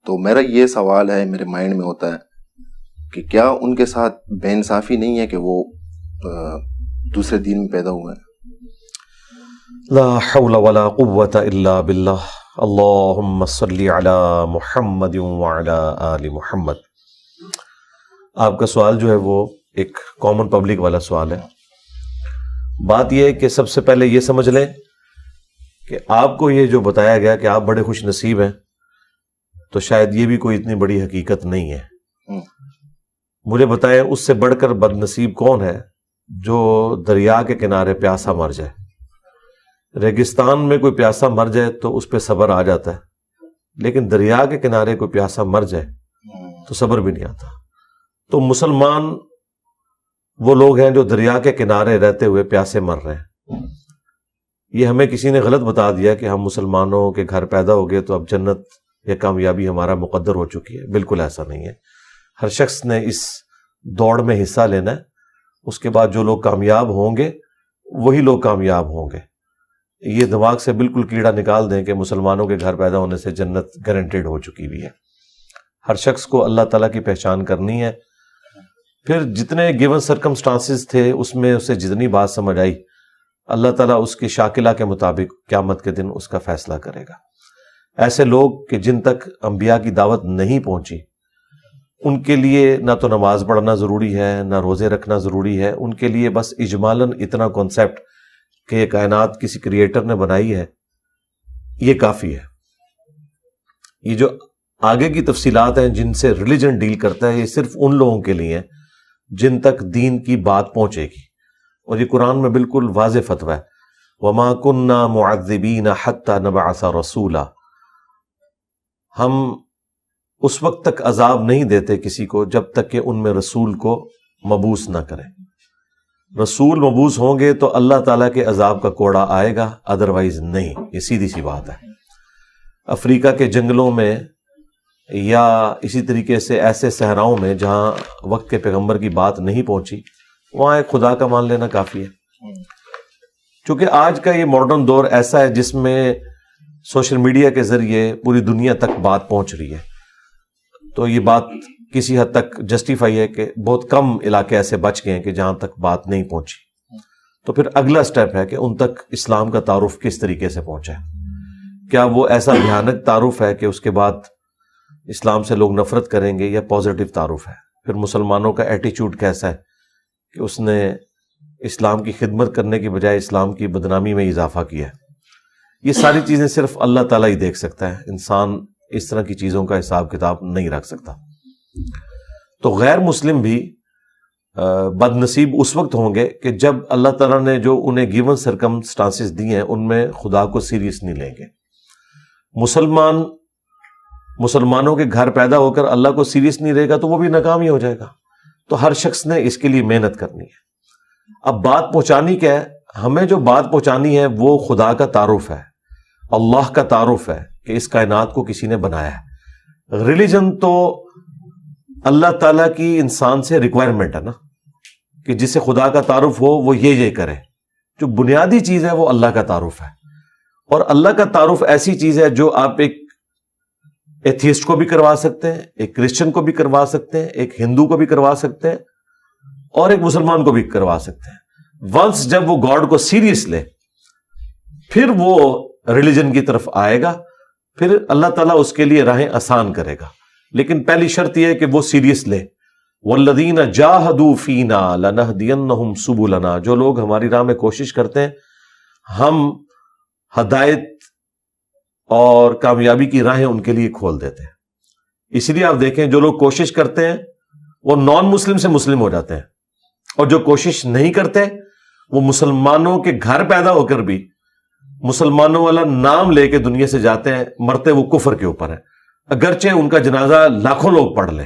تو میرا یہ سوال ہے، میرے مائنڈ میں ہوتا ہے کہ کیا ان کے ساتھ بے انصافی نہیں ہے کہ وہ دوسرے دین میں پیدا ہوئے ہیں؟ لا حول ولا قوة الا باللہ، اللہم صلی علی محمد وعلی آل محمد۔ آپ کا سوال جو ہے وہ ایک کامن پبلک والا سوال ہے۔ بات یہ ہے کہ سب سے پہلے یہ سمجھ لیں کہ آپ کو یہ جو بتایا گیا کہ آپ بڑے خوش نصیب ہیں، تو شاید یہ بھی کوئی اتنی بڑی حقیقت نہیں ہے۔ مجھے بتائیں اس سے بڑھ کر بد نصیب کون ہے جو دریا کے کنارے پیاسا مر جائے؟ ریگستان میں کوئی پیاسا مر جائے تو اس پہ صبر آ جاتا ہے، لیکن دریا کے کنارے کوئی پیاسا مر جائے تو صبر بھی نہیں آتا۔ تو مسلمان وہ لوگ ہیں جو دریا کے کنارے رہتے ہوئے پیاسے مر رہے ہیں۔ یہ ہمیں کسی نے غلط بتا دیا کہ ہم مسلمانوں کے گھر پیدا ہو گئے تو اب جنت یا کامیابی ہمارا مقدر ہو چکی ہے۔ بالکل ایسا نہیں ہے۔ ہر شخص نے اس دوڑ میں حصہ لینا ہے، اس کے بعد جو لوگ کامیاب ہوں گے وہی لوگ کامیاب ہوں گے۔ یہ دماغ سے بالکل کیڑا نکال دیں کہ مسلمانوں کے گھر پیدا ہونے سے جنت گارنٹیڈ ہو چکی ہوئی ہے۔ ہر شخص کو اللہ تعالیٰ کی پہچان کرنی ہے، پھر جتنے گیون سرکمسٹانسز تھے اس میں اسے جتنی بات سمجھ آئی، اللہ تعالیٰ اس کی شاکلہ کے مطابق قیامت کے دن اس کا فیصلہ کرے گا۔ ایسے لوگ کہ جن تک انبیاء کی دعوت نہیں پہنچی، ان کے لیے نہ تو نماز پڑھنا ضروری ہے، نہ روزے رکھنا ضروری ہے، ان کے لیے بس اجمالاً اتنا کانسیپٹ کہ یہ کائنات کسی کریٹر نے بنائی ہے یہ کافی ہے۔ یہ جو آگے کی تفصیلات ہیں جن سے ریلیجن ڈیل کرتا ہے، یہ صرف ان لوگوں کے لیے ہیں جن تک دین کی بات پہنچے گی، اور یہ قرآن میں بالکل واضح فتویٰ ہے، وَمَا كُنَّا مُعَذِّبِينَ حَتَّى نَبْعَثَ رَسُولًا۔ ہم اس وقت تک عذاب نہیں دیتے کسی کو جب تک کہ ان میں رسول کو مبعوث نہ کریں۔ رسول مبعوث ہوں گے تو اللہ تعالیٰ کے عذاب کا کوڑا آئے گا، ادروائز نہیں۔ یہ سیدھی سی بات ہے۔ افریقہ کے جنگلوں میں یا اسی طریقے سے ایسے صحراؤں میں جہاں وقت کے پیغمبر کی بات نہیں پہنچی، وہاں ایک خدا کا مان لینا کافی ہے۔ چونکہ آج کا یہ ماڈرن دور ایسا ہے جس میں سوشل میڈیا کے ذریعے پوری دنیا تک بات پہنچ رہی ہے، تو یہ بات کسی حد تک جسٹیفائی ہے کہ بہت کم علاقے ایسے بچ گئے ہیں کہ جہاں تک بات نہیں پہنچی۔ تو پھر اگلا سٹیپ ہے کہ ان تک اسلام کا تعارف کس طریقے سے پہنچا ہے۔ کیا وہ ایسا بھیانک تعارف ہے کہ اس کے بعد اسلام سے لوگ نفرت کریں گے، یا پازیٹیو تعارف ہے؟ پھر مسلمانوں کا ایٹیچیوڈ کیسا ہے کہ اس نے اسلام کی خدمت کرنے کی بجائے اسلام کی بدنامی میں اضافہ کیا ہے؟ یہ ساری چیزیں صرف اللہ تعالیٰ ہی دیکھ سکتا ہے، انسان اس طرح کی چیزوں کا حساب کتاب نہیں رکھ سکتا۔ تو غیر مسلم بھی بد نصیب اس وقت ہوں گے کہ جب اللہ تعالیٰ نے جو انہیں گیون سرکمسٹانسز دی ہیں ان میں خدا کو سیریس نہیں لیں گے۔ مسلمانوں کے گھر پیدا ہو کر اللہ کو سیریس نہیں رہے گا تو وہ بھی ناکام ہی ہو جائے گا۔ تو ہر شخص نے اس کے لیے محنت کرنی ہے۔ اب بات پہنچانی کیا ہے؟ ہمیں جو بات پہنچانی ہے وہ خدا کا تعارف ہے، اللہ کا تعارف ہے کہ اس کائنات کو کسی نے بنایا ہے۔ ریلیجن تو اللہ تعالیٰ کی انسان سے ریکوائرمنٹ ہے نا، کہ جسے خدا کا تعارف ہو وہ یہ کرے۔ جو بنیادی چیز ہے وہ اللہ کا تعارف ہے، اور اللہ کا تعارف ایسی چیز ہے جو آپ ایک ایتھیسٹ کو بھی کروا سکتے ہیں، ایک کرسچن کو بھی کروا سکتے ہیں، ایک ہندو کو بھی کروا سکتے ہیں، اور ایک مسلمان کو بھی کروا سکتے ہیں۔ ونس جب وہ گاڈ کو سیریس لے پھر وہ ریلیجن کی طرف آئے گا، پھر اللہ تعالیٰ اس کے لیے راہیں آسان کرے گا، لیکن پہلی شرط یہ ہے کہ وہ سیریس لے۔ وَالَّذِينَ جَاهَدُوا فِينَا لَنَهْدِيَنَّهُمْ سُبُلَنَا۔ جو لوگ ہماری راہ میں کوشش کرتے ہیں ہم ہدایت اور کامیابی کی راہیں ان کے لیے کھول دیتے ہیں۔ اس لیے آپ دیکھیں جو لوگ کوشش کرتے ہیں وہ نان مسلم سے مسلم ہو جاتے ہیں، اور جو کوشش نہیں کرتے وہ مسلمانوں کے گھر پیدا ہو کر بھی مسلمانوں والا نام لے کے دنیا سے جاتے ہیں، مرتے وہ کفر کے اوپر ہیں، اگرچہ ان کا جنازہ لاکھوں لوگ پڑھ لیں،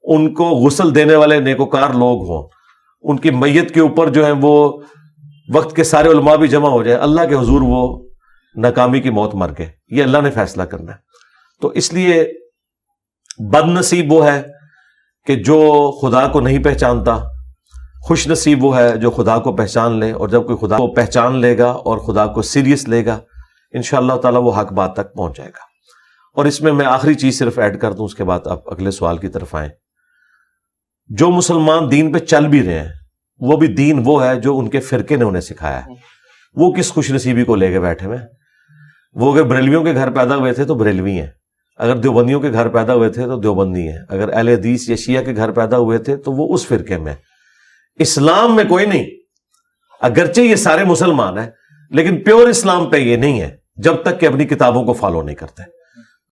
ان کو غسل دینے والے نیکوکار لوگ ہوں، ان کی میت کے اوپر جو ہے وہ وقت کے سارے علماء بھی جمع ہو جائے، اللہ کے حضور وہ ناکامی کی موت مر گئے۔ یہ اللہ نے فیصلہ کرنا ہے۔ تو اس لیے بد نصیب وہ ہے کہ جو خدا کو نہیں پہچانتا، خوش نصیب وہ ہے جو خدا کو پہچان لے، اور جب کوئی خدا کو پہچان لے گا اور خدا کو سیریس لے گا، انشاءاللہ تعالیٰ وہ حق بات تک پہنچ جائے گا۔ اور اس میں آخری چیز صرف ایڈ کر دوں، اس کے بعد آپ اگلے سوال کی طرف آئیں. جو مسلمان دین پہ چل بھی رہے ہیں وہ بھی دین وہ ہے جو ان کے فرقے نے انہیں سکھایا ہے. وہ کس خوش نصیبی کو لے کے بیٹھے ہوئے، وہ اگر بریلویوں کے گھر پیدا ہوئے تھے تو بریلوی ہیں، اگر دیوبندیوں کے گھر پیدا ہوئے تھے تو دیوبندی ہیں، اگر اہل حدیث یا شیعہ کے گھر پیدا ہوئے تھے تو وہ اس فرقے میں. اسلام میں کوئی نہیں، اگرچہ یہ سارے مسلمان ہیں لیکن پیور اسلام پہ یہ نہیں ہے جب تک کہ اپنی کتابوں کو فالو نہیں کرتے.